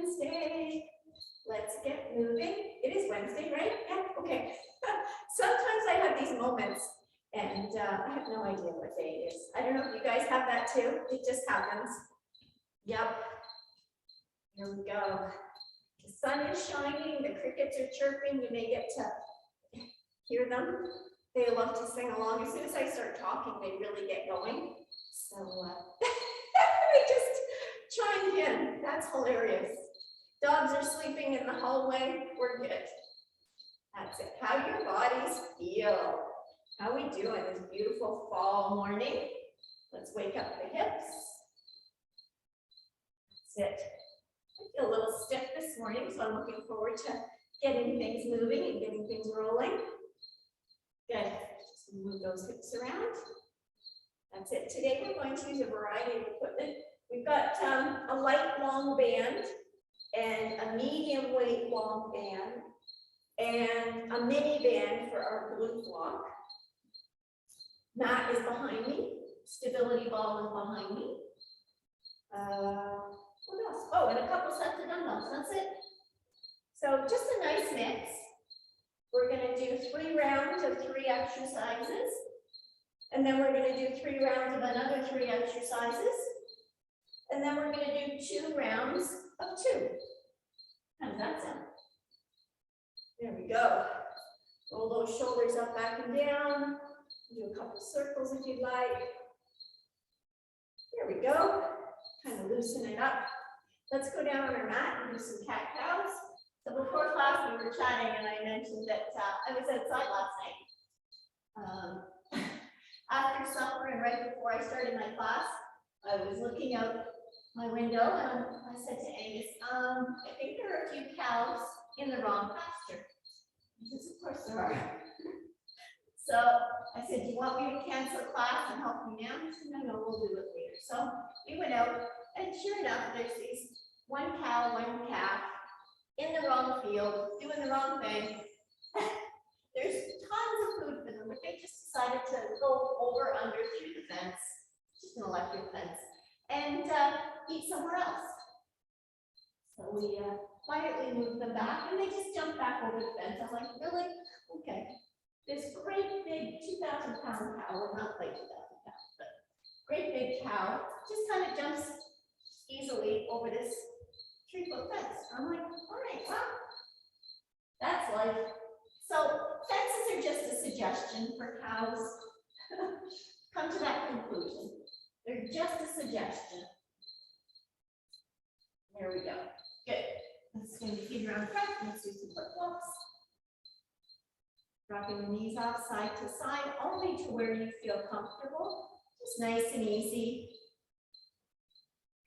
Wednesday. Let's get moving. It is Wednesday, right? Yeah, okay. Sometimes I have these moments and I have no idea what day it is. I don't know if you guys have that too. It just happens. Yep. Here we go. The sun is shining, the crickets are chirping. You may get to hear them. They love to sing along. As soon as I start talking, they really get going. So they just chimed in. That's hilarious. Dogs are sleeping in the hallway. We're good. That's it. How your bodies feel. How we doing this beautiful fall morning? Let's wake up the hips. That's it. I feel a little stiff this morning, so I'm looking forward to getting things moving and getting things rolling. Good. Just move those hips around. That's it. Today we're going to use a variety of equipment. We've got a light long band and a medium weight long band and a mini band for our glute block. Mat is behind me. Stability ball is behind me. What else? Oh, and a couple sets of dumbbells. That's it. So just a nice mix. We're going to do 3 rounds of 3 exercises. And then we're going to do 3 rounds of another 3 exercises. And then we're going to do 2 rounds of 2. How does that sound? There we go. Roll those shoulders up, back and down. Do a couple circles if you'd like. There we go. Kind of loosen it up. Let's go down on our mat and do some cat-cows. So before class, we were chatting, and I mentioned that I was outside last night. After supper and right before I started my class, I was looking out my window, and I said to Angus, I think there are a few cows in the wrong pasture. He says, of course there are. So I said, do you want me to cancel class and help you now? He said, no, we'll do it later. So we went out, and sure enough, there's these 1 cow, 1 calf in the wrong field, doing the wrong thing. There's tons of food for them, but they just decided to go over, under, through the fence, just an electric fence, and eat somewhere else. So we quietly moved them back, and they just jumped back over the fence. I'm like, really? Okay. This great big 2,000-pound cow, well, not quite 2,000 pounds, but great big cow, just kind of jumps easily over this 3-foot fence. I'm like, all right, well, that's life. So fences are just a suggestion for cows. Come to that conclusion. They're just a suggestion. There we go. Good. Let's stand your feet around front. Let's do some flip-flops. Dropping the knees off side to side, only to where you feel comfortable. Just nice and easy.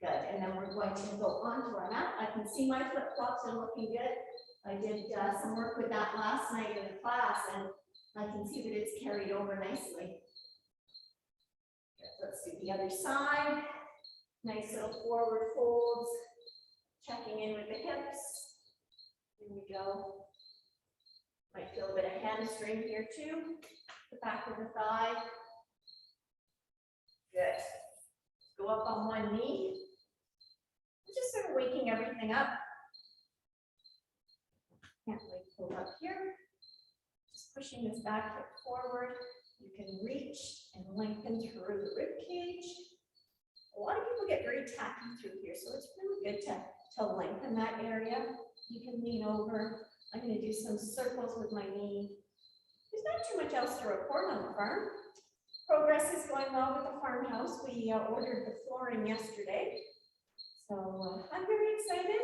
Good. And then we're going to go onto our mat. I can see my flip-flops are looking good. I did some work with that last night in the class, and I can see that it's carried over nicely. Good. Let's do the other side. Nice little forward folds. Checking in with the hips. Here we go. Might feel a bit of hamstring here too. The back of the thigh. Good. Go up on one knee. Just sort of waking everything up. Can't wait to pull up here. Just pushing this back hip forward. You can reach and lengthen through the rib cage. A lot of people get very tacky through here, so it's really good to lengthen that area. You can lean over. I'm going to do some circles with my knee. There's not too much else to report on the farm. Progress is going well with the farmhouse. We ordered the flooring yesterday. So I'm very excited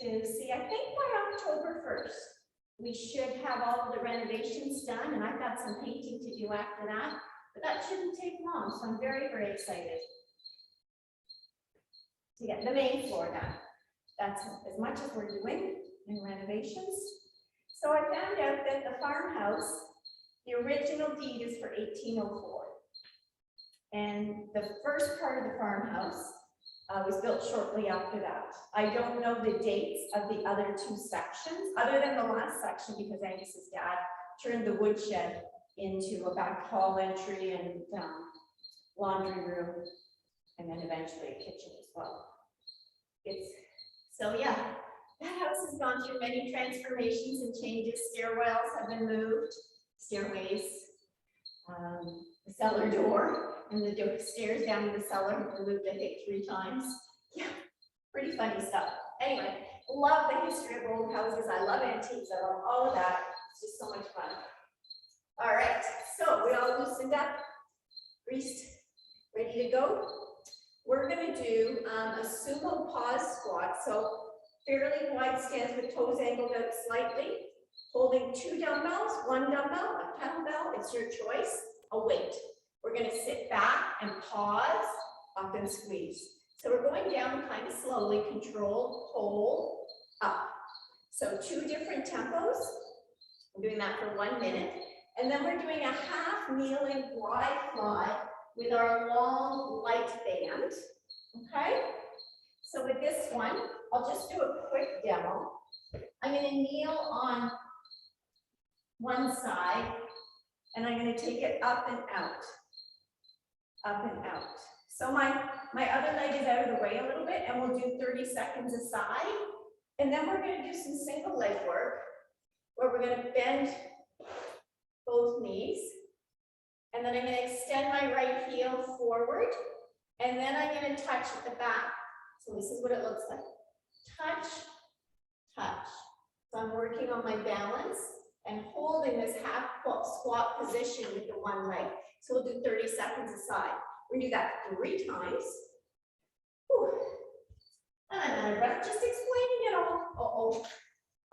to see, I think by October 1st, we should have all of the renovations done, and I've got some painting to do after that, but that shouldn't take long, so I'm very, very excited to get the main floor done. That's as much as we're doing in renovations. So I found out that the farmhouse, the original deed is for 1804. And the first part of the farmhouse was built shortly after that. I don't know the dates of the other 2 sections, other than the last section, because Angus's dad turned the woodshed into a back hall entry and laundry room, and then eventually a kitchen as well. It's So yeah, that house has gone through many transformations and changes. Stairwells have been moved, stairways, the cellar door, and the stairs down to the cellar have been moved, I think, 3 times. Yeah, pretty funny stuff. Anyway, love the history of old houses. I love antiques. I love all of that. It's just so much fun. All right, so we all loosened up, greased, ready to go. We're going to do a sumo pause squat. So fairly wide stance with toes angled out slightly, holding 2 dumbbells, 1 dumbbell, a kettlebell, it's your choice, a weight. We're going to sit back and pause, up and squeeze. So we're going down kind of slowly, control, hold, up. So 2 different tempos. I'm doing that for 1 minute. And then we're doing a half kneeling glide fly with our long light band. Okay? So with this one, I'll just do a quick demo. I'm going to kneel on one side, and I'm going to take it up and out. Up and out. So my other leg is out of the way a little bit, and we'll do 30 seconds a side. And then we're going to do some single leg work, where we're going to bend both knees. And then I'm going to extend my right heel forward, and then I'm going to touch at the back. So this is what it looks like. Touch, touch. So I'm working on my balance and holding this half squat position with the one leg. So we'll do 30 seconds aside. We're gonna do that 3 times. Whew. And I'm out of breath just explaining it all. Uh-oh.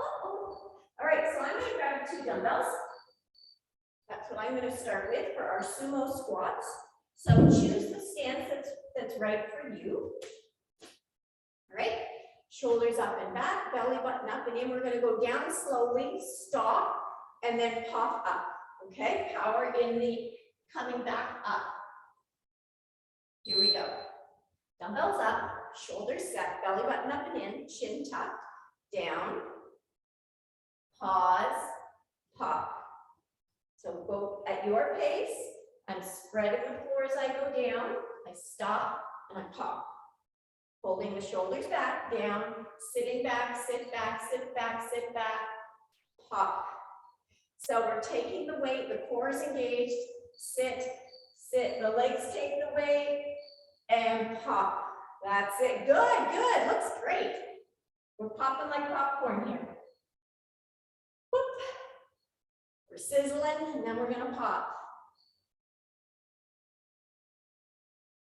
Uh-oh. All right, so I'm gonna grab 2 dumbbells. That's what I'm gonna start with for our sumo squats. So choose the stance that's right for you. All right, shoulders up and back, belly button up and in. We're going to go down slowly, stop, and then pop up. Okay, power in the coming back up. Here we go. Dumbbells up, shoulders set, belly button up and in, chin tucked, down, pause, pop. So go at your pace. I'm spreading the floor as I go down. I stop and I pop. Holding the shoulders back, down, sitting back, sit back, sit back, sit back, pop. So we're taking the weight, the core is engaged, sit, sit, the legs take the weight, and pop. That's it, good, good, looks great. We're popping like popcorn here. Whoop. We're sizzling, and then we're gonna pop.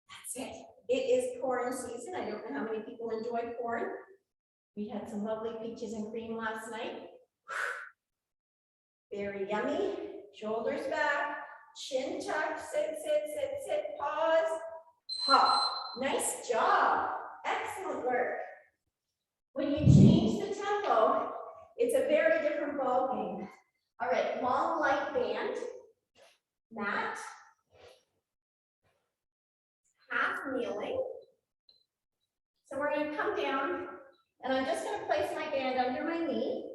That's it. It is corn season. I don't know how many people enjoy corn. We had some lovely peaches and cream last night. Very yummy. Shoulders back, chin tucked, sit, sit, sit, sit, pause, pop. Nice job. Excellent work. When you change the tempo, it's a very different ball game. All right, long light band, mat. Half kneeling. So we're going to come down, and I'm just going to place my band under my knee,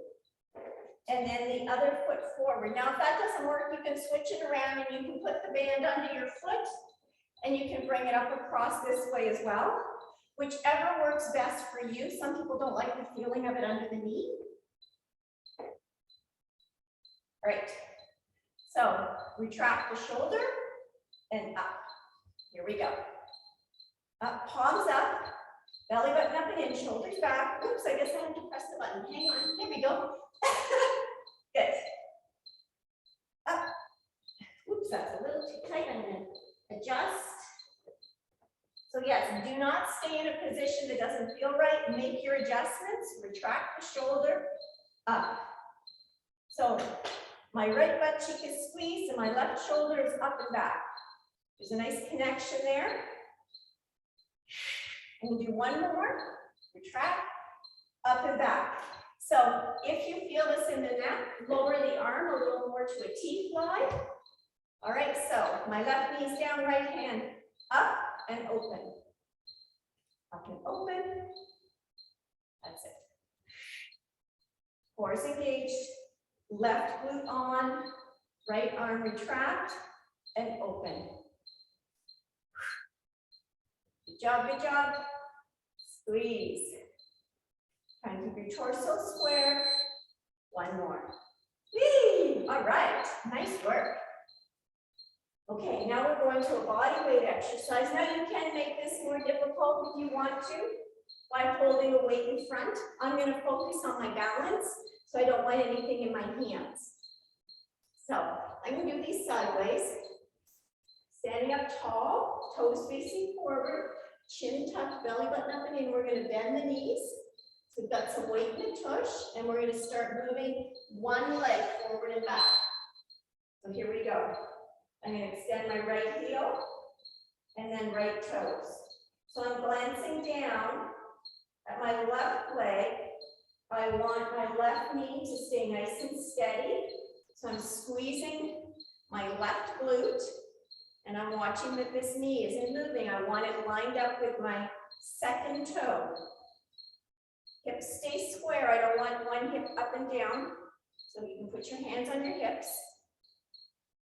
and then the other foot forward. Now, if that doesn't work, you can switch it around, and you can put the band under your foot, and you can bring it up across this way as well. Whichever works best for you. Some people don't like the feeling of it under the knee. All right. So retract the shoulder and up. Here we go. Up, palms up, belly button up and in, shoulders back. Oops, I guess I have to press the button. Hang on, there we go. Good. Up. Oops, that's a little too tight. I'm going to adjust. So yes, do not stay in a position that doesn't feel right. Make your adjustments. Retract the shoulder, up. So my right butt cheek is squeezed and my left shoulder is up and back. There's a nice connection there. And we'll do one more, retract, up and back. So if you feel this in the neck, lower the arm a little more to a T-fly. All right, so my left knee is down, right hand up and open. Up and open. That's it. Core is engaged, left glute on, right arm retract and open. Good job, good job. Squeeze. Try and keep your torso square. One more. Whee! All right, nice work. Okay, now we're going to a body weight exercise. Now you can make this more difficult if you want to by holding a weight in front. I'm going to focus on my balance, so I don't want anything in my hands. So I'm going to do these sideways. Standing up tall, toes facing forward, chin tucked, belly button up and in. We're going to bend the knees. So we've got some weight in the tush, and we're going to start moving one leg forward and back. So here we go. I'm going to extend my right heel and then right toes. So I'm glancing down at my left leg. I want my left knee to stay nice and steady. So I'm squeezing my left glute, and I'm watching that this knee isn't moving. I want it lined up with my second toe. Hips stay square. I don't want one hip up and down. So you can put your hands on your hips.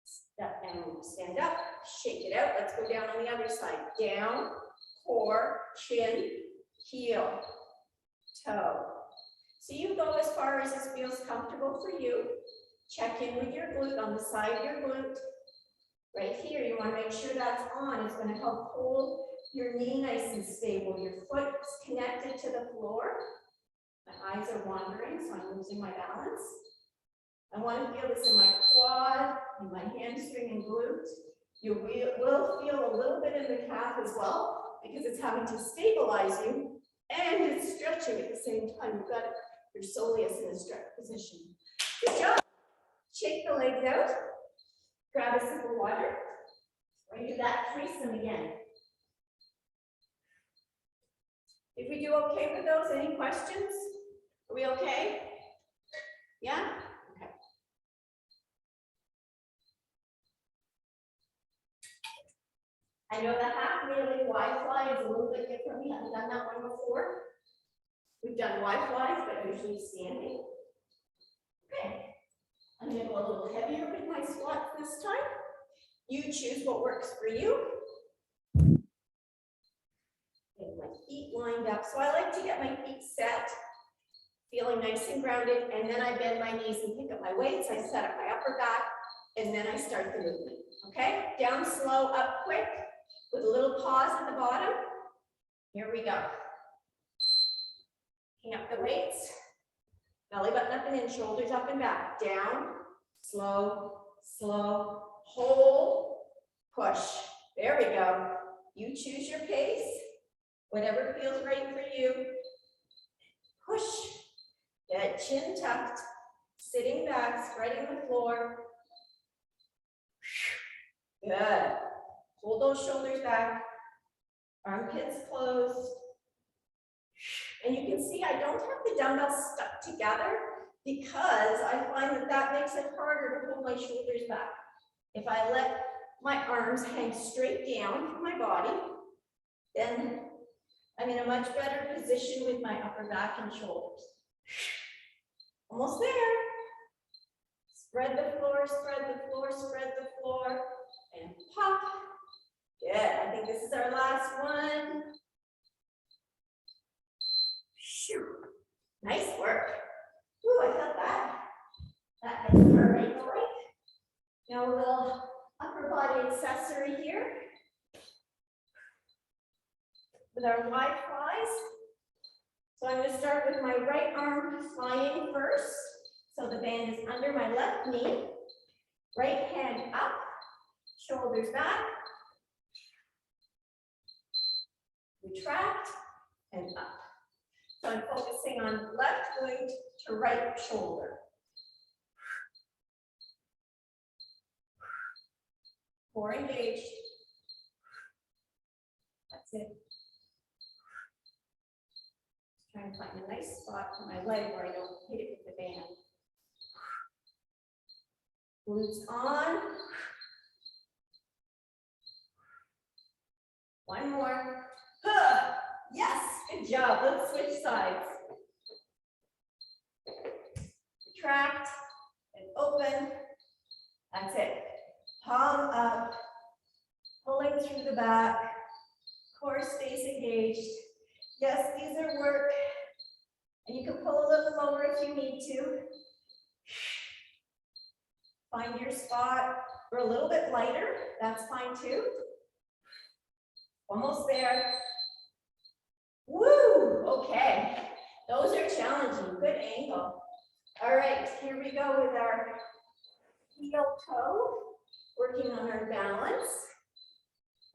Step and stand up, shake it out. Let's go down on the other side. Down, core, chin, heel, toe. So you go as far as this feels comfortable for you. Check in with your glute on the side of your glute. Right here, you want to make sure that's on. It's going to help hold your knee nice and stable. Your foot is connected to the floor. My eyes are wandering, so I'm losing my balance. I want to feel this in my quad, in my hamstring and glute. You will feel a little bit in the calf as well, because it's having to stabilize you and it's stretching at the same time. You've got your soleus in a stretch position. Good job. Shake the legs out. Grab a sip of water. We're going to do that threesome again. Did we do okay with those? Any questions? Are we okay? Yeah? Okay. I know the half-kneeling Y-fly is a little bit different. We haven't done that one before. We've done Y-flies, but usually standing. Okay. I'm going to go a little heavier with my squats this time. You choose what works for you. Get my feet lined up. So I like to get my feet set, feeling nice and grounded, and then I bend my knees and pick up my weights. I set up my upper back, and then I start the movement. Okay? Down slow, up quick, with a little pause at the bottom. Here we go. Picking up the weights. Belly button up and in, shoulders up and back. Down, slow, slow, hold, push. There we go. You choose your pace, whatever feels right for you. Push. Get chin tucked, sitting back, spreading the floor. Good. Hold those shoulders back, armpits closed. And you can see I don't have the dumbbells stuck together because I find that that makes it harder to hold my shoulders back. If I let my arms hang straight down from my body, then I'm in a much better position with my upper back and shoulders. Almost there. Spread the floor, spread the floor, spread the floor, and pop. Good. I think this is our last one. Nice work. Ooh, I felt that. That hits our ankle right. Now a little upper body accessory here. With our wide flies. So I'm going to start with my right arm flying first. So the band is under my left knee. Right hand up, shoulders back. Retract and up. So I'm focusing on left glute to right shoulder. Core engaged. That's it. Trying to find a nice spot for my leg where I don't hit it with the band. Glutes on. One more. Yes, good job. Let's switch sides. Retract and open. That's it. Palm up, pulling through the back. Core stays engaged. Yes, these are work And you can pull a little lower if you need to. Find your spot, or a little bit lighter, that's fine too. Almost there. Woo, okay. Those are challenging, good angle. All right, here we go with our heel toe, working on our balance.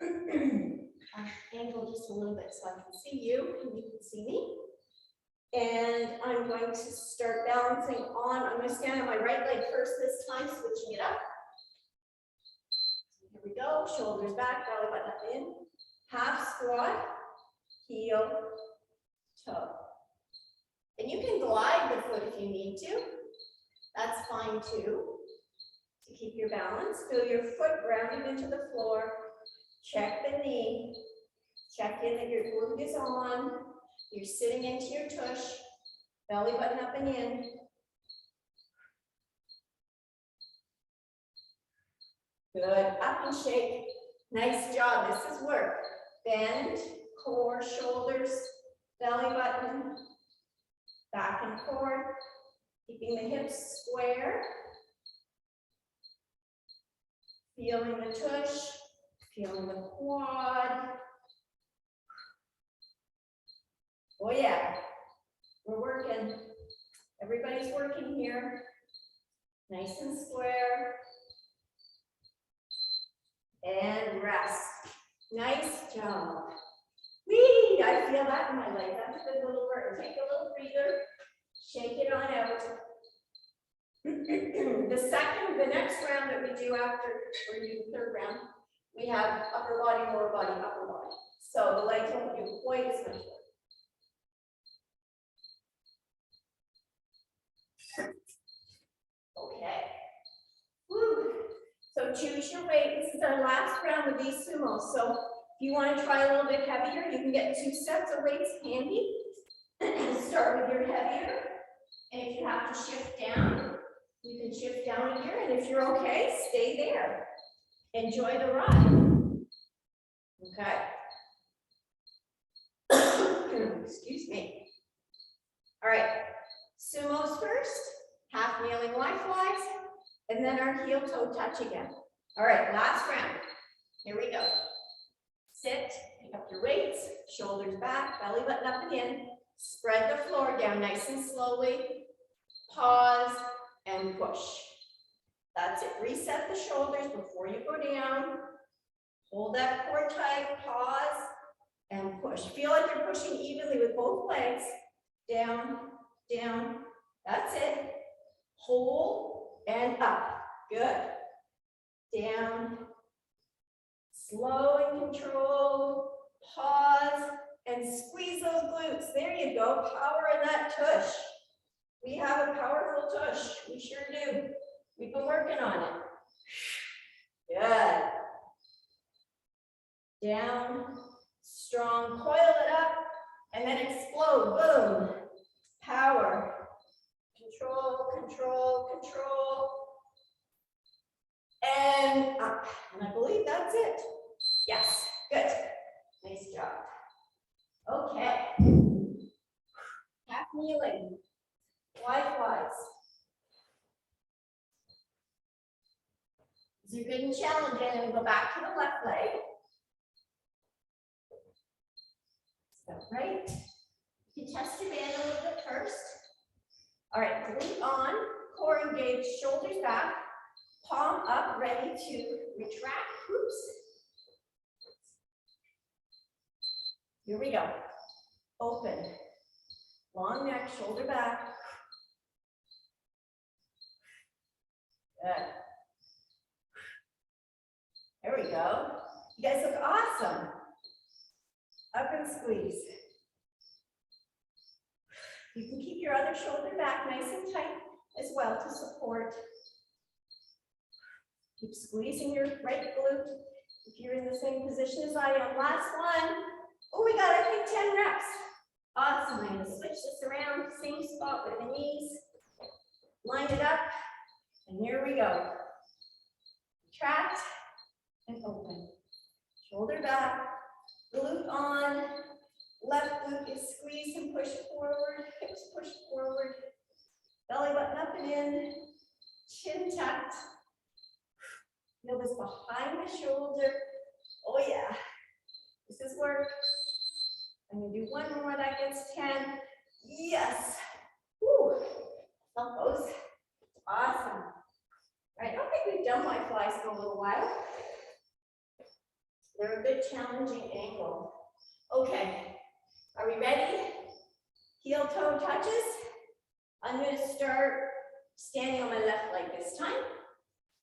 I'll angle just a little bit so I can see you and you can see me. And I'm going to start balancing on, I'm going to stand on my right leg first this time, switching it up. Here we go, shoulders back, belly button up in. Half squat, heel, toe. And you can glide the foot if you need to. That's fine too. To keep your balance, feel your foot grounded into the floor. Check the knee. Check in that your glute is on. You're sitting into your tush, belly button up and in. Good, up and shake. Nice job, this is work. Bend, core, shoulders, belly button, back and forth. Keeping the hips square. Feeling the tush, feeling the quad. Oh yeah, we're working. Everybody's working here. Nice and square. And rest. Nice job. Whee! I feel that in my leg. That's a good little work. Take a little breather. Shake it on out. The next round that we do after, or do the third round, we have upper body, lower body, upper body. So the legs won't do quite as much work. Okay. Woo. So choose your weight. This is our last round with these sumos. So if you want to try a little bit heavier, you can get 2 sets of weights handy. Start with your heavier. And if you have to shift down, you can shift down a gear. And if you're okay, stay there. Enjoy the ride. Okay. Excuse me. All right. Sumos first. Half kneeling Y-flies. And then our heel toe touch again. All right, last round. Here we go. Sit, pick up your weights, shoulders back, belly button up and in. Spread the floor down nice and slowly. Pause and push. That's it. Reset the shoulders before you go down. Hold that core tight, pause, and push. Feel like you're pushing evenly with both legs. Down, down. That's it. Hold and up. Good. Down. Slow and controlled. Pause and squeeze those glutes. There you go. Power in that tush. We have a powerful tush. We sure do. We've been working on it. Good. Down. Strong. Coil it up and then explode. Boom. Power. Control, control, control. And up. And I believe that's it. Yes. Good. Nice job. Okay. Half kneeling. Likewise. These are good and challenging. And we go back to the left leg. So, right. You can test your band a little bit first. All right, glute on, core engaged, shoulders back, palm up, ready to retract. Oops. Here we go. Open. Long neck, shoulder back. Good. There we go. You guys look awesome. Up and squeeze. You can keep your other shoulder back nice and tight as well to support. Keep squeezing your right glute. If you're in the same position as I am. Last one. Oh, we got, I think, 10 reps. Awesome. I'm going to switch this around. Same spot with the knees. Line it up. And here we go. Retract and open. Shoulder back. Glute on. Left glute is squeezed and push forward, hips push forward, belly button up and in, chin tucked. Feel this behind the shoulder. Oh yeah, this is work. I'm gonna do one more that gets 10. Yes. Woo. Elbows. Awesome. All right, I don't think we've done my flies for a little while. They're a bit challenging angle. Okay, are we ready? Heel toe touches. I'm going to start standing on my left leg this time.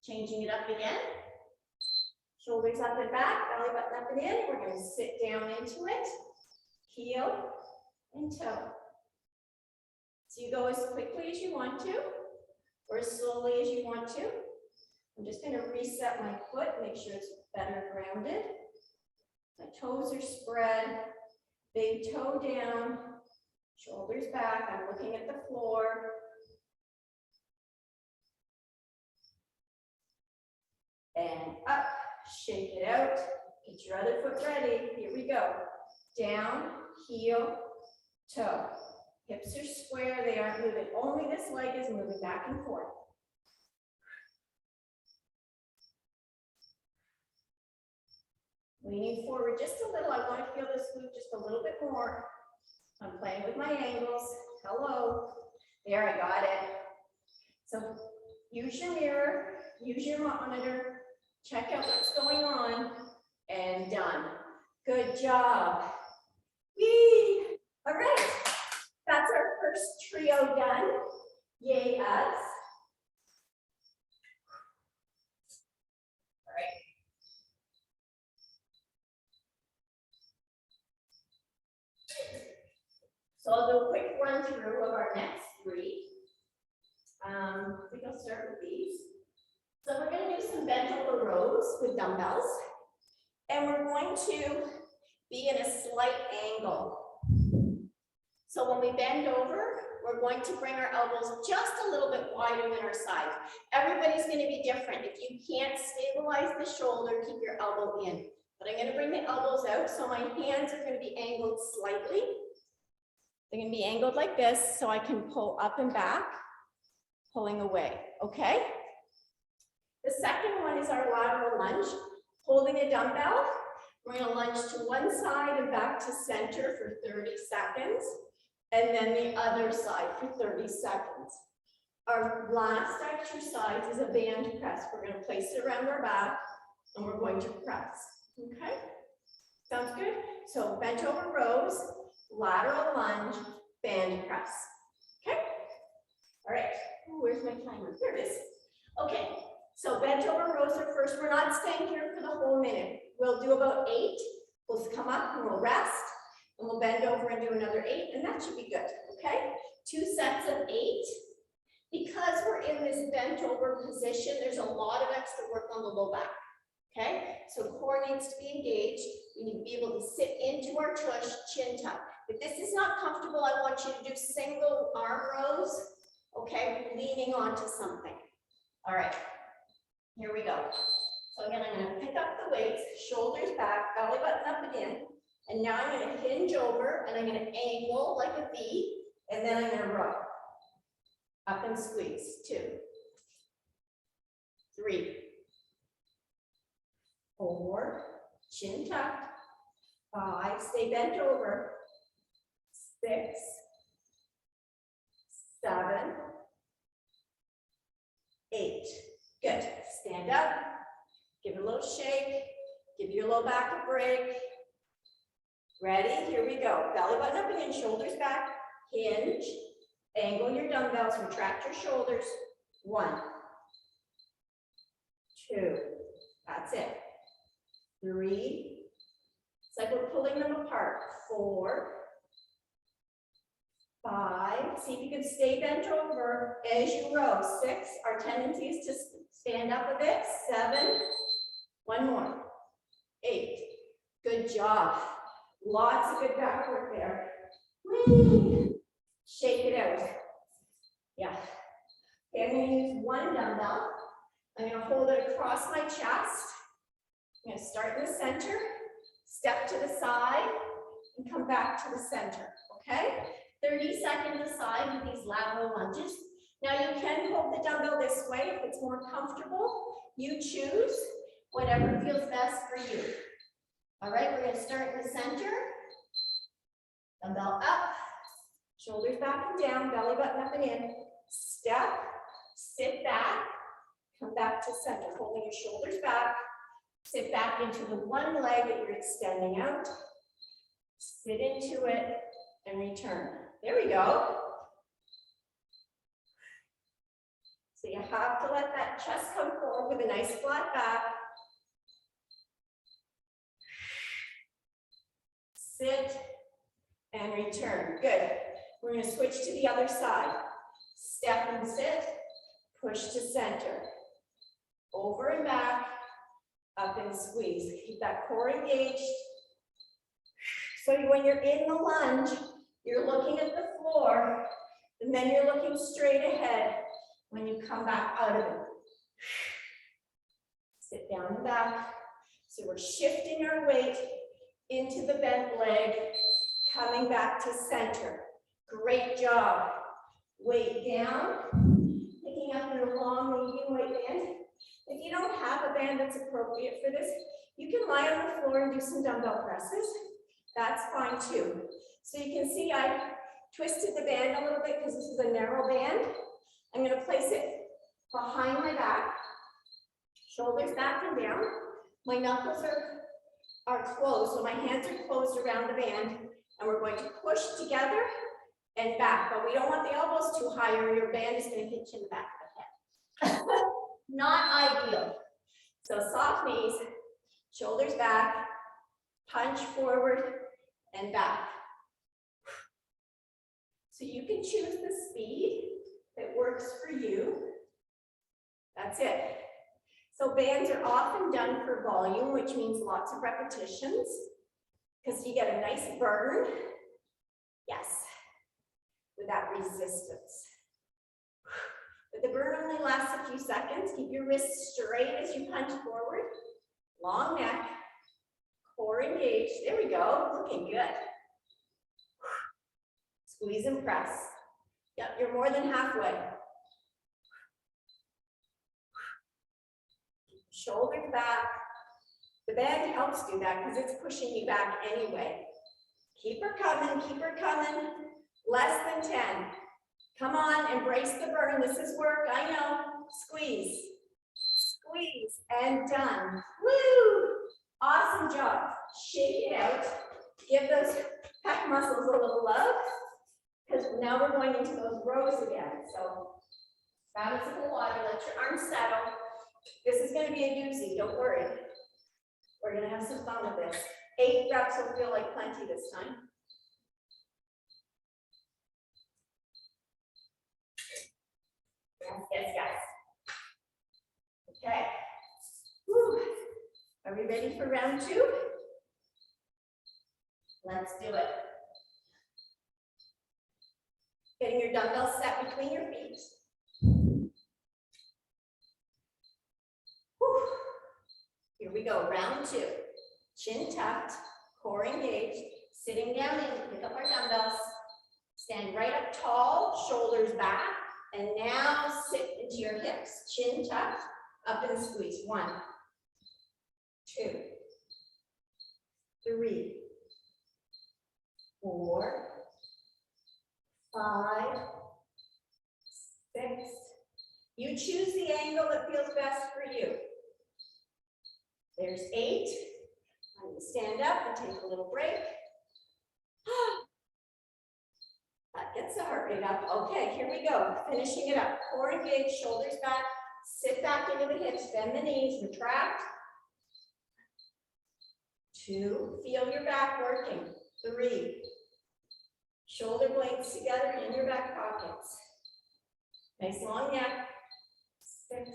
Changing it up again. Shoulders up and back, belly button up and in. We're going to sit down into it. Heel and toe. So you go as quickly as you want to, or as slowly as you want to. I'm just going to reset my foot, make sure it's better grounded. My toes are spread, big toe down, shoulders back. I'm looking at the floor. And up, shake it out. Get your other foot ready. Here we go. Down, heel, toe. Hips are square, they aren't moving. Only this leg is moving back and forth. Leaning forward just a little. I want to feel this glute just a little bit more. I'm playing with my angles. Hello. There, I got it. So use your mirror, use your monitor, check out what's going on, and done. Good job. Whee! All right. That's our first trio done. Yay us. All right. So I'll do a quick run through of our next three. I think I'll start with these. So we're going to do some bent over rows with dumbbells. And we're going to be in a slight angle. So when we bend over, we're going to bring our elbows just a little bit wider than our sides. Everybody's going to be different. If you can't stabilize the shoulder, keep your elbow in. But I'm going to bring the elbows out, so my hands are going to be angled slightly. They're going to be angled like this, so I can pull up and back, pulling away, okay? The second one is our lateral lunge. Holding a dumbbell, we're going to lunge to one side and back to center for 30 seconds. And then the other side for 30 seconds. Our last exercise is a band press. We're going to place it around our back and we're going to press. Okay? Sounds good? So bent over rows, lateral lunge, band press. Okay? All right. Ooh, where's my timer? There it is. Okay. So bent over rows are first. We're not staying here for the whole minute. We'll do about 8. We'll come up and we'll rest. And we'll bend over and do another 8, and that should be good, okay? 2 sets of 8. Because we're in this bent over position, there's a lot of extra work on the low back, okay? So core needs to be engaged. We need to be able to sit into our tush, chin tuck. If this is not comfortable, I want you to do single arm rows, okay? Leaning onto something. All right, here we go. So again, I'm gonna pick up the weights, shoulders back, belly button up and in. And now I'm going to hinge over and I'm going to angle like a V, and then I'm going to row. Up and squeeze. 2, 3, 4, chin tucked. 5, stay bent over. 6, 7, 8. Good. Stand up. Give it a little shake. Give your low back a break. Ready? Here we go. Belly button up and in, shoulders back, hinge, angle your dumbbells, retract your shoulders. 1, 2, that's it. 3, it's like we're pulling them apart. 4, 5, see if you can stay bent over as you row. 6, our tendency is to stand up a bit. 7, 1 more. 8, good job. Lots of good back work there. Whee! Shake it out. Yeah. Okay, I'm going to use one dumbbell. I'm going to hold it across my chest. I'm going to start in the center, step to the side, and come back to the center, okay? 30 seconds aside with these lateral lunges. Now you can hold the dumbbell this way if it's more comfortable. You choose whatever feels best for you. All right, we're gonna start in the center. Dumbbell up, shoulders back and down, belly button up and in. Step, sit back, come back to center, holding your shoulders back. Sit back into the one leg that you're extending out. Sit into it and return. There we go. So you have to let that chest come forward with a nice flat back. Sit and return. Good. We're going to switch to the other side. Step and sit. Push to center. Over and back. Up and squeeze. Keep that core engaged. So when you're in the lunge, you're looking at the floor, and then you're looking straight ahead when you come back out of it. Sit down and back. So we're shifting our weight into the bent leg, coming back to center. Great job. Weight down, picking up your long medium weight band. If you don't have a band that's appropriate for this, you can lie on the floor and do some dumbbell presses. That's fine too. So you can see I twisted the band a little bit because this is a narrow band. I'm going to place it behind my back, shoulders back and down. My knuckles are closed, so my hands are closed around the band, and we're going to push together and back, but we don't want the elbows too high or your band is going to hit you in the back of the head. Not ideal. So soft knees, shoulders back, punch forward and back. So you can choose the speed that works for you. That's it. So bands are often done for volume, which means lots of repetitions, because you get a nice burn. Yes, with that resistance. But the burn only lasts a few seconds. Keep your wrists straight as you punch forward. Long neck, core engaged. There we go, looking good. Squeeze and press. Yep, you're more than halfway. Shoulders back. The band helps do that because it's pushing you back anyway. Keep her coming, keep her coming. Less than 10. Come on, embrace the burn. This is work, I know. Squeeze, squeeze, and done. Woo! Awesome job. Shake it out. Give those pec muscles a little love, because now we're going into those rows again. So grab a sip of water, let your arms settle. This is going to be a doozy, don't worry. We're going to have some fun with this. 8 reps will feel like plenty this time. Yes, yes, yes. Okay. Whew. Are we ready for round 2? Let's do it. Getting your dumbbells set between your feet. Whew. Here we go, round 2. Chin tucked, core engaged, sitting down in to pick up our dumbbells. Stand right up tall, shoulders back, and now sit into your hips. Chin tucked, up and squeeze. 1, 2, 3, 4, 5, 6. You choose the angle that feels best for you. There's 8. I'm going to stand up and take a little break. That gets the heart rate up. Okay, here we go. Finishing it up. Core engaged, shoulders back. Sit back into the hips, bend the knees, retract. 2, feel your back working. 3, shoulder blades together in your back pockets. Nice long neck. 6,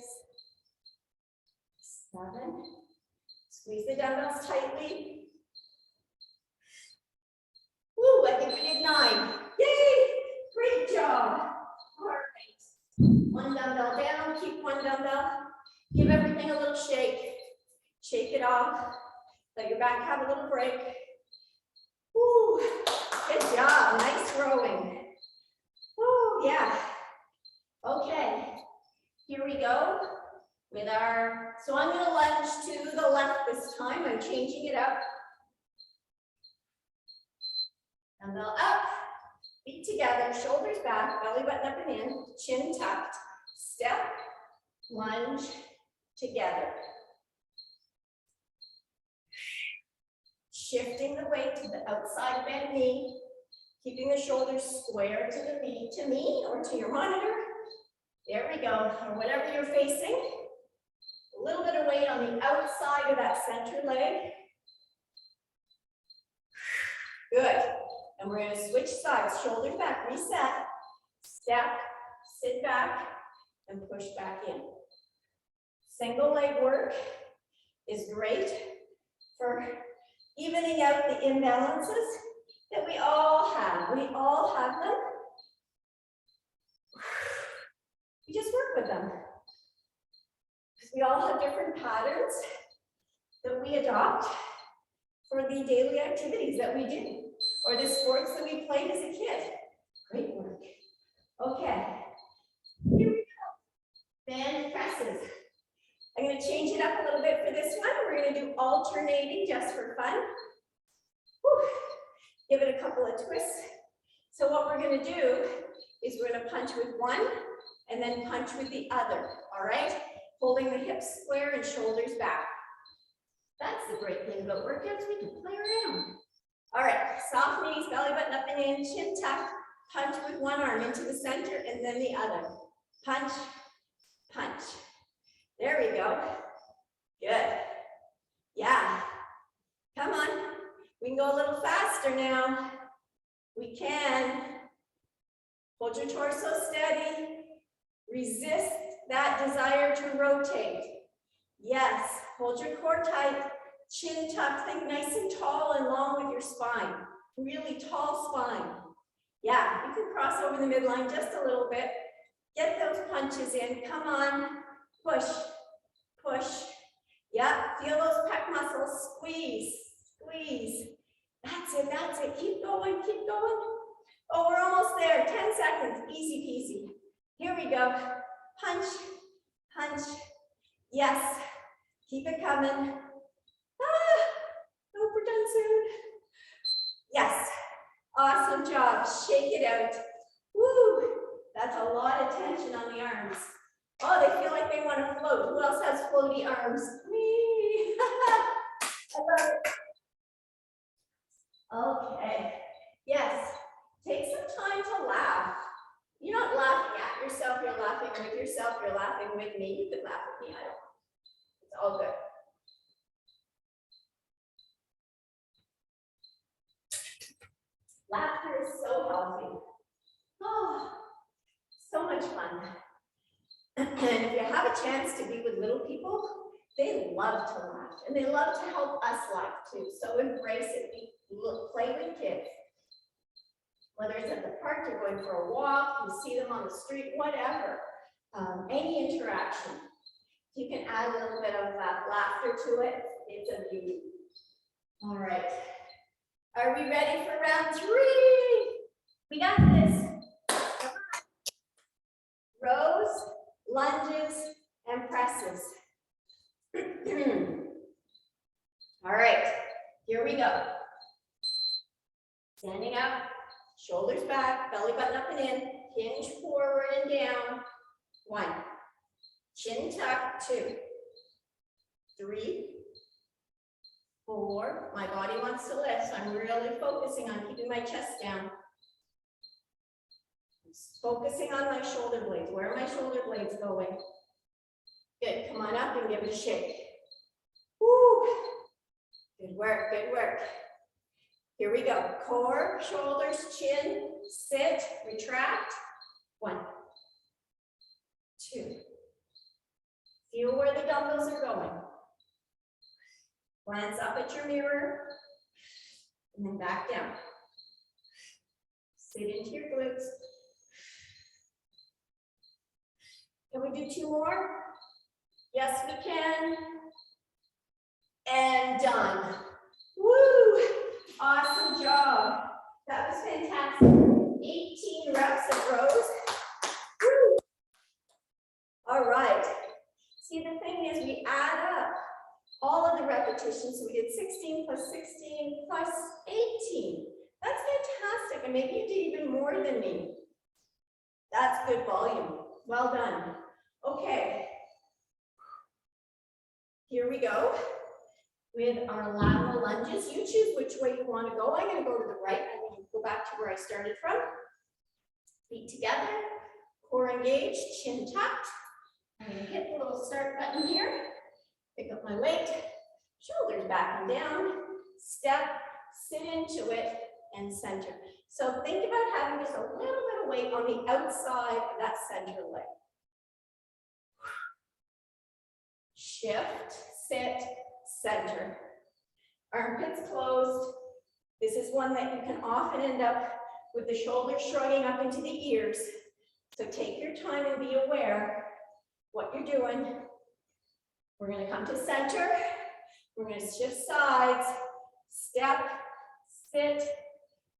7. Squeeze the dumbbells tightly. Woo, I think we did 9. Yay! Great job. All right. 1 dumbbell down, keep 1 dumbbell. Give everything a little shake. Shake it off. Let your back have a little break. Woo. there. So I'm going to lunge to the left this time. I'm changing it up. Dumbbell up, feet together, shoulders back, belly button up and in, chin tucked, step, lunge, together. Shifting the weight to the outside bent knee, keeping the shoulders square to me or to your monitor. There we go, or whatever you're facing. A little bit of weight on the outside of that center leg. Good. And we're going to switch sides, shoulders back, reset, step, sit back, and push back in. Single leg work is great for evening out the imbalances that we all have. We all have them. We just work with them. We all have different patterns that we adopt for the daily activities that we do, or the sports that we played as a kid. Great work. Okay, here we go. Band presses. I'm going to change it up a little bit for this one. We're going to do alternating just for fun. Whew. Give it a couple of twists. So what we're going to do is we're going to punch with one and then punch with the other. All right? Holding the hips square and shoulders back. That's the great thing about workouts. We can play around. All right, soft knees, belly button up and in, chin tucked, punch with one arm into the center and then the other. Punch, punch. There we go. Good. Yeah. Come on. We can go a little faster now. We can. Hold your torso steady. Resist that desire to rotate. Yes. Hold your core tight. Chin tucked, think nice and tall and long with your spine. Really tall spine. Yeah, you can cross over the midline just a little bit. Get those punches in. Come on. Push, push. Yeah, feel those pec muscles. Squeeze, squeeze. That's it, that's it. Keep going, keep going. Oh, we're almost there. 10 seconds. Easy peasy. Here we go. Punch, punch. Yes. Keep it coming. Hope we're done soon. Yes. Awesome job. Shake it out. Woo. That's a lot of tension on the arms. Oh, they feel like they want to float. Who else has floaty arms? Me. I love it. Okay. Yes. Take some time to laugh. You're not laughing at yourself. You're laughing with yourself. You're laughing with me. You can laugh with me. I don't. It's all good. Laughter is so healthy. Oh, so much fun. And if you have a chance to be with little people, they love to laugh and they love to help us laugh too. So embrace it. Play with kids. Whether it's at the park, you're going for a walk, you see them on the street, whatever. Any interaction. You can add a little bit of laughter to it. It's a beauty. All right. Are we ready for round 3? We got this. Rows, lunges, and presses. All right, here we go. Standing up, shoulders back, belly button up and in, hinge forward and down. 1. Chin tuck, 2. 3. 4. My body wants to lift, so I'm really focusing on keeping my chest down. Focusing on my shoulder blades. Where are my shoulder blades going? Good. Come on up and give it a shake. Woo. Good work. Good work. Here we go. Core, shoulders, chin, sit, retract. 1, 2. Feel where the dumbbells are going. Glance up at your mirror and then back down. Sit into your glutes. Can we do 2 more? Yes, we can. And done. Woo! Awesome job. That was fantastic. 18 reps of rows. Woo! All right. See, the thing repetition. So we did 16 plus 16 plus 18. That's fantastic. And maybe you did even more than me. That's good volume. Well done. Okay. Here we go with our lateral lunges. You choose which way you want to go. I'm going to go to the right. I'm going to go back to where I started from. Feet together, core engaged, chin tucked. I'm going to hit the little start button here. Pick up my weight, shoulders back and down, step, sit into it, and center. So think about having just a little bit of weight on the outside of that center leg. Shift, sit, center. Armpits closed. This is one that you can often end up with the shoulders shrugging up into the ears. So take your time and be aware what you're doing. We're going to come to center. We're going to shift sides, step, sit,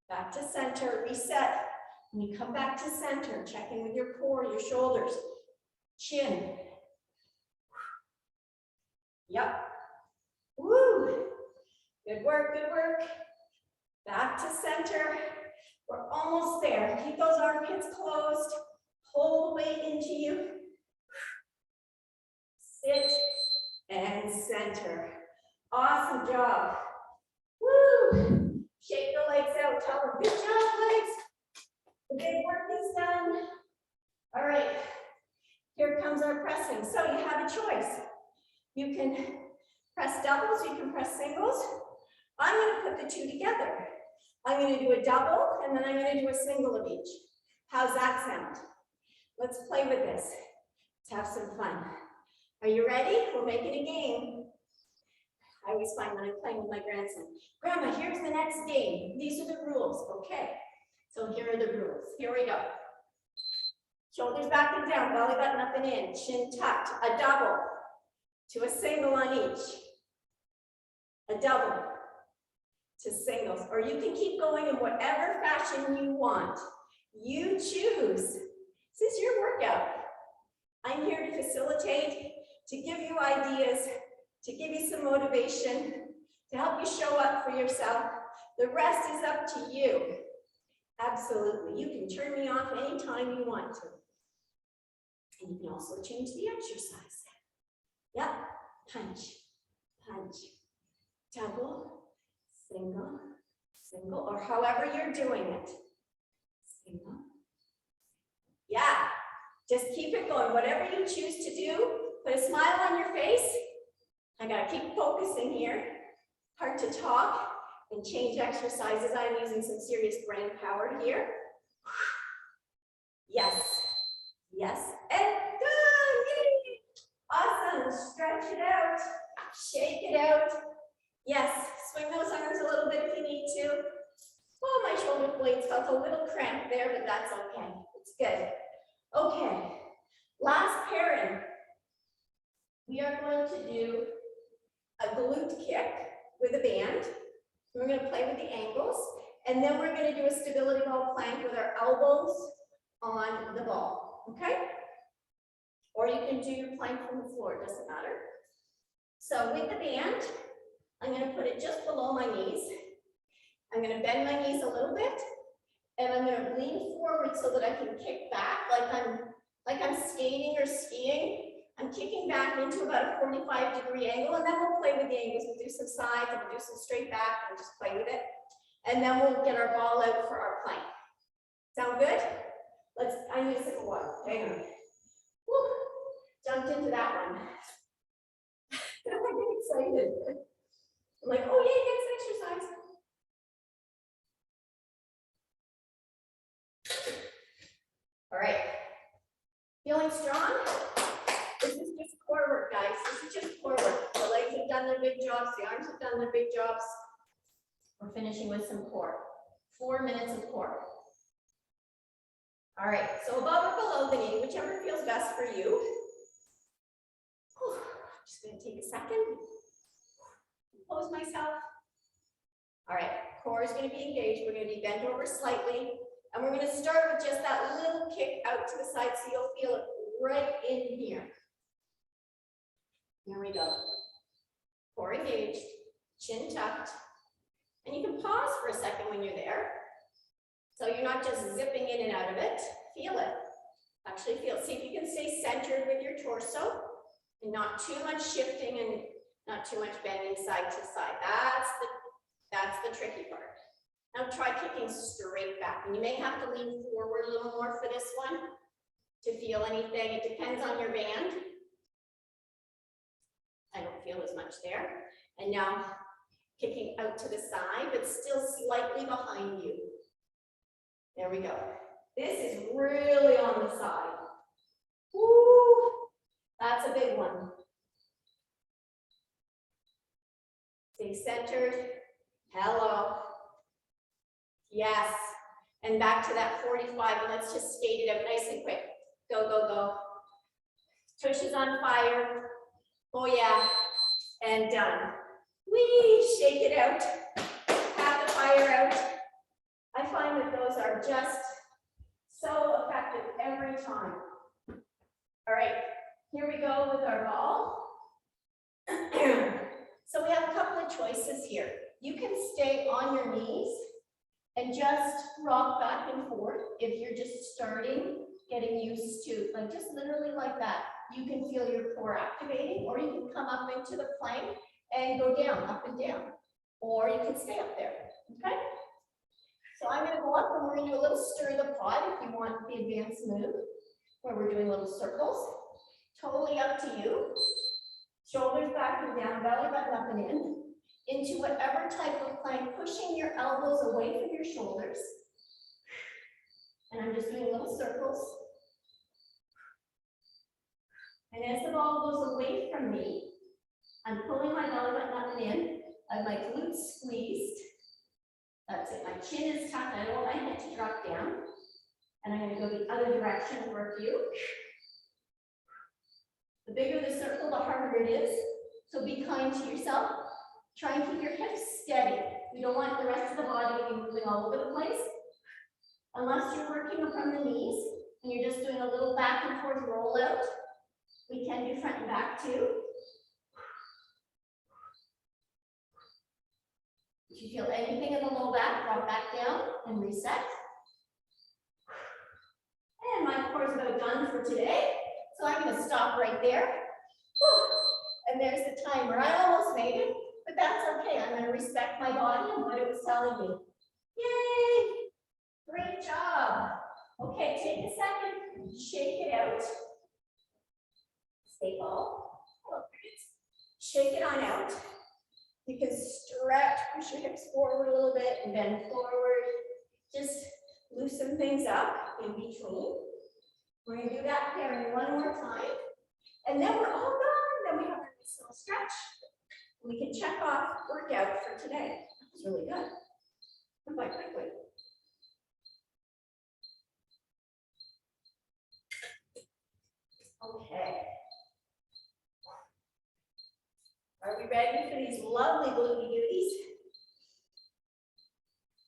back to center, reset. When you come back to center, check in with your core, your shoulders, chin. Yep. Woo. Good work, good work. Back to center. We're almost there. Keep those armpits closed. Pull the weight into you. Sit and center. Awesome job. Woo! Shake the legs out. Tell them, good job, legs. The big work is done. All right. Here comes our pressing. So you have a choice. You can press doubles, you can press singles. I'm going to put the two together. I'm going to do a double, and then I'm going to do a single of each. How's that sound? Let's play with this. Let's have some fun. Are you ready? We'll make it a game. I always find when I'm playing with my grandson, Grandma, here's the next game. These are the rules. Okay, so here are the rules. Here we go. Shoulders back and down, belly button up and in, chin tucked. A double to a single on each. A double to singles. Or you can keep going in whatever fashion you want. You choose. This is your workout. I'm here to facilitate, to give you ideas, to give you some motivation, to help you show up for yourself. The rest is up to you. Absolutely. You can turn me off anytime you want to. And you can also change the exercise. Yep. Punch, punch, double, single, single, or however you're doing it. Single. Yeah. Just keep it going. Whatever you choose to do, put a smile on your face. I gotta keep focusing here. Hard to talk and change exercises. I'm using some serious brain power here. Yes, yes, and done. Yay. Awesome. Stretch it out. Shake it out. Yes, swing those arms a little bit if you need to. Oh, my shoulder blades felt a little cramped there, but that's okay. It's good. Okay, last pairing. We are going to do a glute kick with a band. We're going to play with the ankles, and then we're going to do a stability ball plank with our elbows on the ball, okay? Or you can do your plank from the floor, it doesn't matter. So with the band, I'm going to put it just below my knees. I'm going to bend my knees a little bit, and I'm going to lean forward so that I can kick back like I'm skating or skiing. I'm kicking back into about a 45-degree angle, and then we'll play with the angles. We'll do some sides, and we'll do some straight back, and just play with it. And then we'll get our ball out for our plank. Sound good? I need a sip of water. Hang on. Woo. Jumped into that one. I'm excited. I'm like, oh yeah, get some exercise. All right. Feeling strong? This is just core work, guys. This is just core work. The legs have done their big jobs. The arms have done their big jobs. We're finishing with some core. 4 minutes of core. All right. So above or below the knee, whichever feels best for you. Whew. Just going to take a second. Compose myself. All right. Core is going to be engaged. We're going to be bent over slightly. And we're going to start with just that little kick out to the side so you'll feel it right in here. Here we go. core engaged, chin tucked. And you can pause for a second when you're there. So you're not just zipping in and out of it. Feel it. Actually feel it. See if you can stay centered with your torso and not too much shifting and not too much bending side to side. That's the tricky part. Now try kicking straight back. And you may have to lean forward a little more for this one to feel anything. It depends on your band. I don't feel as much there. And now kicking out to the side, but still slightly behind you. There we go. This is really on the side. Woo! That's a big one. Stay centered. Hello. Yes. And back to that 45. And let's just skate it out nice and quick. Go, go, go. Tush is on fire. Oh yeah. And done. Whee! Shake it out. Have the fire out. I find that those are just so effective every time. All right, here we go with our ball. So we have a couple of choices here. You can stay on your knees and just rock back and forth if you're just starting, getting used to, like just literally like that. You can feel your core activating, or you can come up into the plank and go down, up and down, or you can stay up there, okay? So I'm going to go up and we're going to do a little stir the pot if you want the advanced move, where we're doing little circles. Totally up to you. Shoulders back and down, belly button up and in, into whatever type of plank, pushing your elbows away from your shoulders. And I'm just doing little circles. And as the ball goes away from me, I'm pulling my belly button up and in. I have my glutes squeezed. That's it. My chin is tucked. I don't want my head to drop down. And I'm going to go the other direction for a few. The bigger the circle, the harder it is. So be kind to yourself. Try and keep your hips steady. We don't want the rest of the body to be moving all over the place. Unless you're working from the knees and you're just doing a little back and forth roll out. We can do front and back too. If you feel anything in the low back, drop back down and reset. And my core is about done for today. So I'm going to stop right there. And there's the timer. I almost made it, but that's okay. I'm going to respect my body and what it was telling me. Yay! Great job. Okay, take a second, shake it out. Stay ball. Shake it on out. You can stretch, push your hips forward a little bit and bend forward. Just loosen things up in between. We're going to do that pairing one more time. And then we're all done. Then we have our nice little stretch. We can check off workout for today. That's really good. Quite quickly. Okay. Are we ready for these lovely booty duties?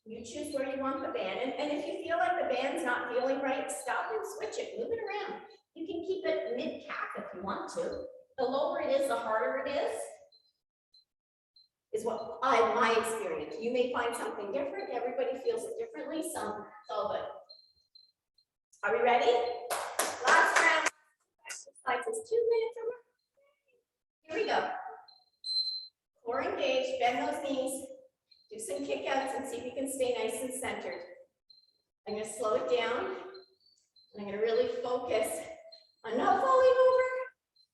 You choose where you want the band. And if you feel like the band's not feeling right, stop and switch it, move it around. You can keep it mid-calf if you want to. The lower it is, the harder it is what my experience. You may find something different. Everybody feels it differently. It's all good. Are we ready? Last round. Exercise is 2 minutes or more. Here we go. Core engaged, bend those knees. Do some kickouts and see if you can stay nice and centered. I'm going to slow it down. And I'm going to really focus on not falling over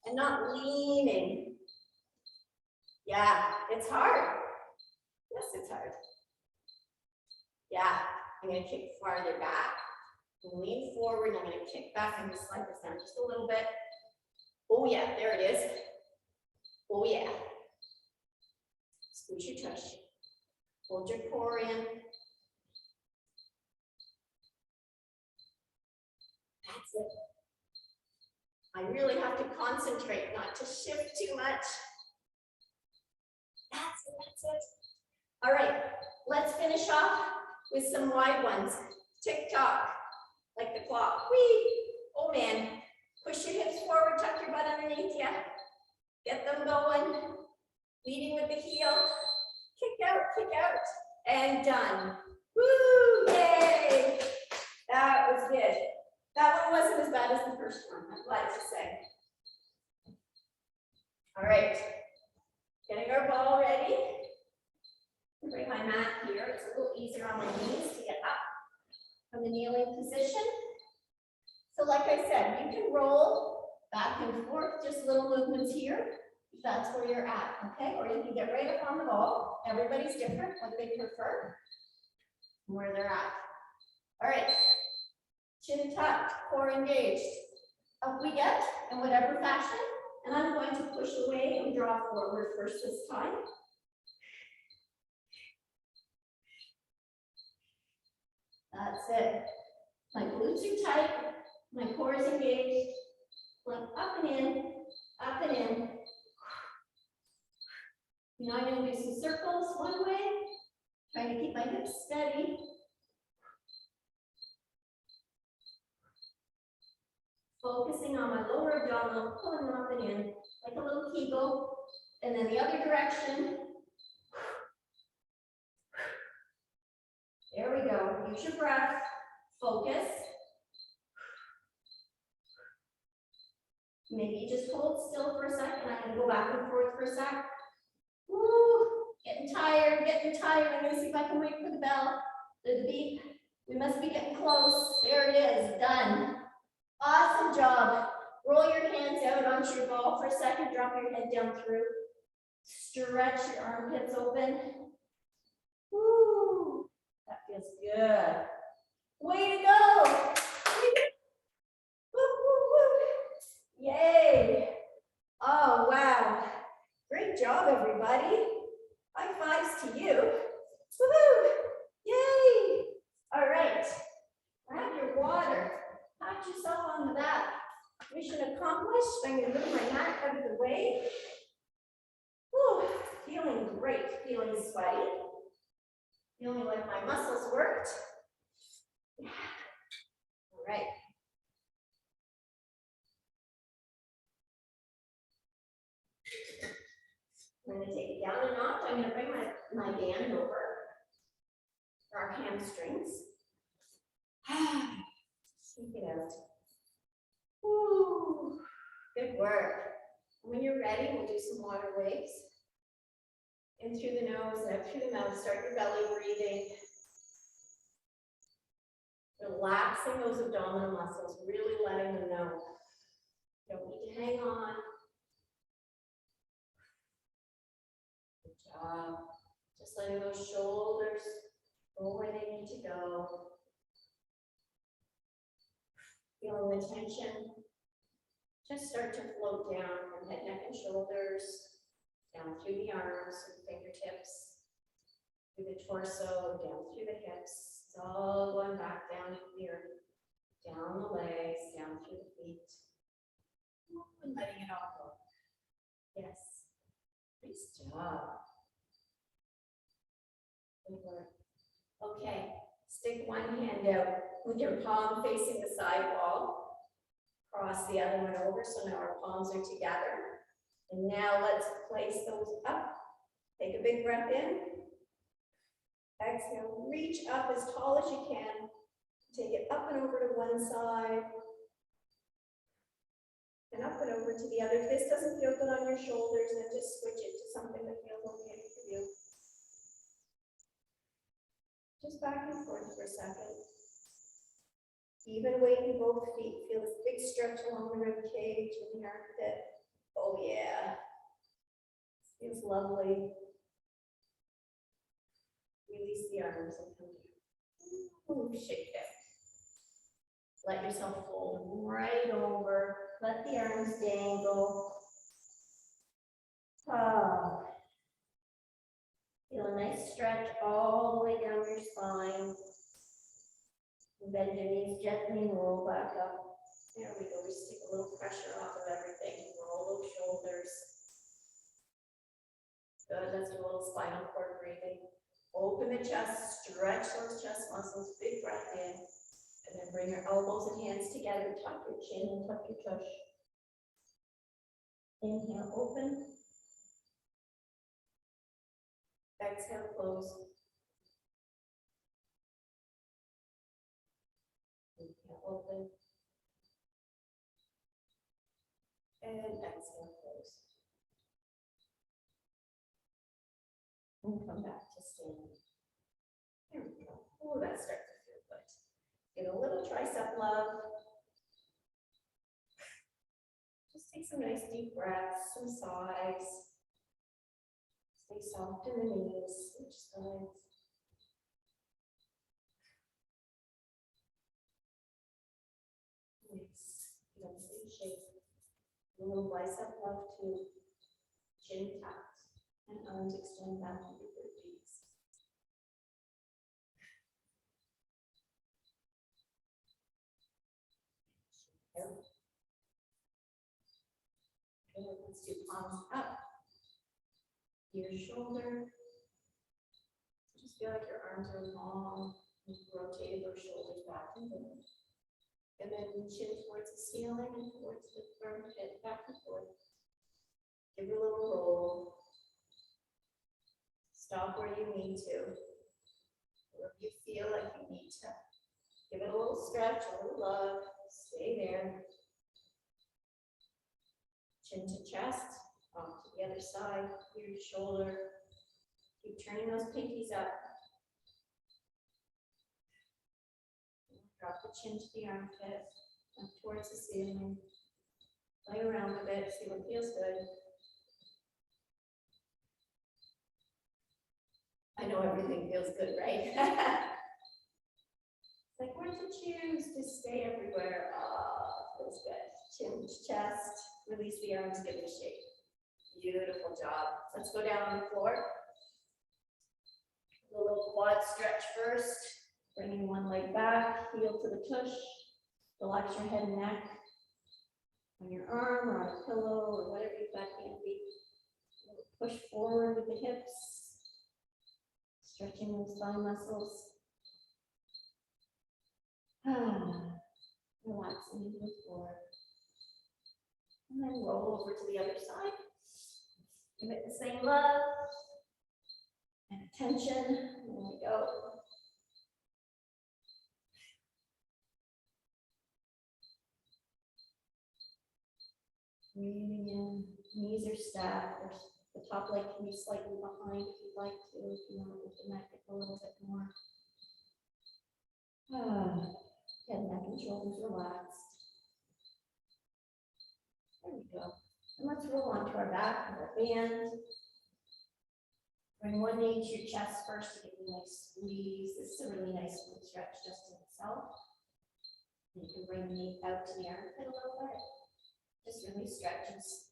and not leaning. Yeah, it's hard. Yes, it's hard. Yeah, I'm going to kick farther back. Lean forward. I'm going to kick back and just slide this down just a little bit. Oh yeah, there it is. Oh yeah. Squeeze your tush. Hold your core in. That's it. I really have to concentrate not to shift too much. That's it, that's it. All right, let's finish off with some wide ones. Tick-tock, like the clock. Whee! Oh man, push your hips forward, tuck your butt underneath you. Get them going. Leading with the heel, kick out, and done. Woo, yay! That was good. That one wasn't as bad as the first one, I'm glad to say. All right, getting our ball ready. Bring my mat here. It's a little easier on my knees to get up from the kneeling position. So like I said, you can roll back and forth, just little movements here, if that's where you're at, okay? Or you can get right up on the ball. Everybody's different, what they prefer, and where they're at. All right, chin tucked, core engaged. Up we get in whatever fashion, and I'm going to push away and draw forward first this time. That's it. My glutes are tight, my core is engaged. Like up and in, up and in. Now I'm going to do some circles one way, trying to keep my hips steady. Focusing on my lower abdominal, pulling them up and in, like a little kegel. And then the other direction. There we go. Use your breath. Focus. Maybe just hold still for a second. I'm going to go back and forth for a sec. Woo, getting tired, getting tired. I'm going to see if I can wait for the bell, the beep. We must be getting close. There it is, done. Awesome job. Roll your hands out onto your ball for a second. Drop your head down through. Stretch your armpits open. Woo, that feels good. Way to go. Woo, woo, woo. Yay. Oh, wow. Great job, everybody. High fives to you. Woohoo! Yay! All right. Grab your water. Pat yourself on the back. Mission accomplished. I'm going to move my mat out of the way. Whew. Feeling great. Feeling sweaty. Feeling like my muscles worked. Yeah. All right. I'm going to take it down a notch. I'm going to bring my band over for our hamstrings. Shake it out. Woo. Good work. When you're ready, we'll do some water waves. In through the nose, out through the mouth. Start your belly breathing. Relaxing those abdominal muscles, really letting them know. Don't need to hang on. Good job. Just letting those shoulders go where they need to go. Feeling the tension. Just start to float down from head, neck, and shoulders, down through the arms and fingertips, through the torso, down through the hips. It's all going back down here, down the legs, down through the feet, and letting it all go. Yes. Nice job. Good work. Okay, stick one hand out with your palm facing the side wall. Cross the other one over, so now our palms are together. And now let's place those up. Take a big breath in. Exhale, reach up as tall as you can. Take it up and over to one side. And up and over to the other. If this doesn't feel good on your shoulders, then just switch it to something that feels okay for you. Just back and forth for a second. Even weight in both feet. Feel this big stretch along the rib cage and the armpit. Oh yeah. Feels lovely. Release the arms and come down. Ooh, shake it. Let yourself fold right over. Let the arms dangle. Oh. Feel a nice stretch all the way down your spine. Bend your knees gently and roll back up. There we go. Just take a little pressure off of everything. Roll those shoulders. Good. Let's do a little spinal cord breathing. Open the chest. Stretch those chest muscles. Big breath in. And then bring your elbows and hands together. Tuck your chin and tuck your tush. Inhale, open. Exhale, close. Inhale, open. And exhale, close. And come back to standing. There we go. Oh, that starts to feel good. Get a little tricep love. Just take some nice deep breaths, some sighs. Stay soft in the knees, switch sides. Nice. Lovely shape. A little bicep love too. Chin tapped and arms extend back into your knees. Good. Let's do palms up. Your shoulder. Just feel like your arms are long. And rotate your shoulders back and forth. And then chin towards the ceiling and towards the armpit, back and forth. Give it a little roll. Stop where you need to. Or if you feel like you need to. Give it a little stretch, a little love. Stay there. Chin to chest, off to the other side, your shoulder. Keep turning those pinkies up. Drop the chin to the armpit, up towards the ceiling. Play around a bit, see what feels good. I know everything feels good, right? It's like, where's the choose? Just stay everywhere. Oh, feels good. Chin to chest, release the arms, give it a shake. Beautiful job. Let's go down on the floor. A little quad stretch first. Bringing one leg back, heel to the tush. Relax your head and neck on your arm or on a pillow or whatever you've got handy. Push forward with the hips. Stretching those thigh muscles. Relaxing into the floor. And then roll over to the other side. Give it the same love and attention. There we go. Breathing in, knees are stacked, or the top leg can be slightly behind if you'd like to, if you want to lift the neck a little bit more. Head, neck, and shoulders relaxed. There we go. And let's roll onto our back with our band. Bring one knee to your chest first to get a nice squeeze. This is a really nice little stretch just in itself. And you can bring the knee out to the armpit a little bit. Just really stretches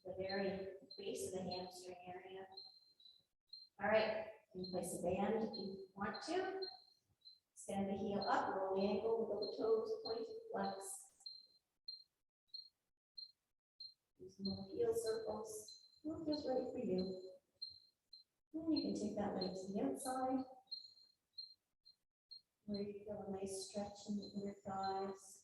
the very base of the hamstring area. All right, you can place a band if you want to. Stand the heel up, roll the ankle, wiggle the toes, point, flex. Use little heel circles. What feels right for you? And you can take that leg to the outside, where you feel a nice stretch in the inner thighs.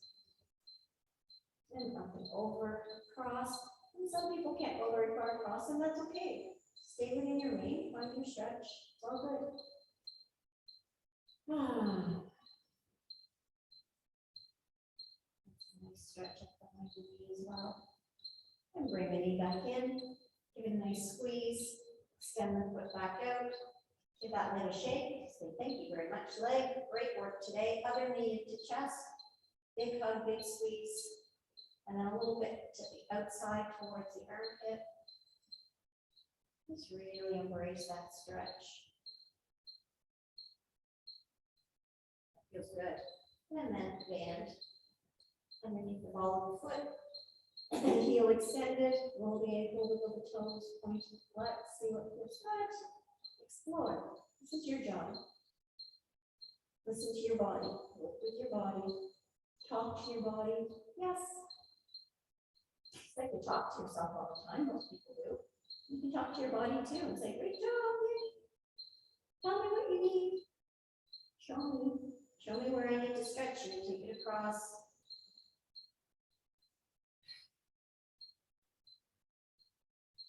And up and over, across. And some people can't go very far across, and that's okay. Stay within your range, find your stretch. It's all good. That's a nice stretch up behind the knee as well. And bring the knee back in. Give it a nice squeeze. Extend the foot back out. Give that leg a shake. Say thank you very much, leg. Great work today. Other knee to chest. Big hug, big squeeze. And then a little bit to the outside towards the armpit. Just really embrace that stretch. That feels good. And then band underneath the ball of the foot. And heel extended. Roll the ankle, wiggle the toes, point and flex. See what feels good. Explore. This is your job. Listen to your body. Work with your body. Talk to your body. Yes. It's like you talk to yourself all the time, most people do. You can talk to your body too and say, great job, yay. Tell me what you need. Show me. Show me where I need to stretch you. Take it across.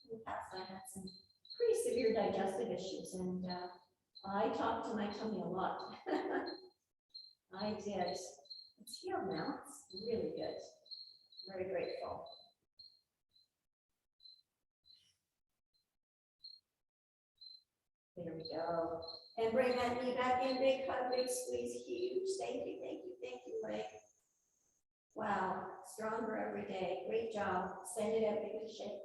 In the past, I had some pretty severe digestive issues, and I talked to my tummy a lot. I did. It's healed now. It's really good. Very grateful. There we go. And bring that knee back in. Big hug, big squeeze. Huge. Thank you, thank you, thank you, leg. Wow. Stronger every day. Great job. Send it out. Give it a shake.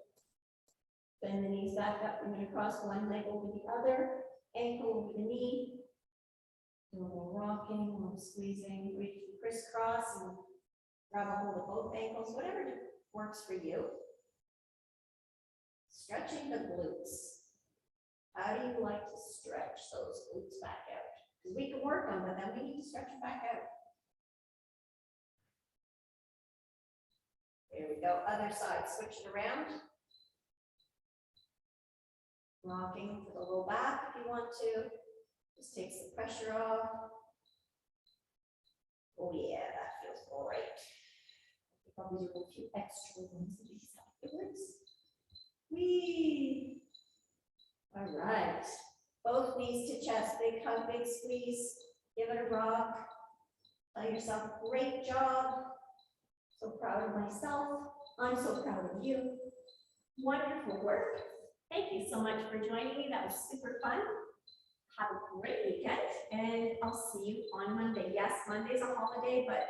Bend the knees back up. We're going to cross one leg over the other. Ankle over the knee. Do a little rocking, a little squeezing. We can crisscross and grab a hold of both ankles. Whatever works for you. Stretching the glutes. How do you like to stretch those glutes back out? Because we can work them, but then we need to stretch them back out. There we go. Other side, switch it around. Rocking for the low back if you want to. Just takes the pressure off. Oh yeah, that feels great. Probably do a few extra ones of these afterwards. Whee! All right. Both knees to chest. Big hug, big squeeze. Give it a rock. Tell yourself, great job. So proud of myself. I'm so proud of you. Wonderful work. Thank you so much for joining me. That was super fun. Have a great weekend, and I'll see you on Monday. Yes, Monday's a holiday, but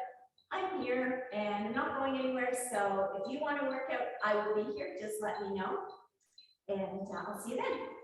I'm here and I'm not going anywhere. So if you want to work out, I will be here. Just let me know, and I'll see you then.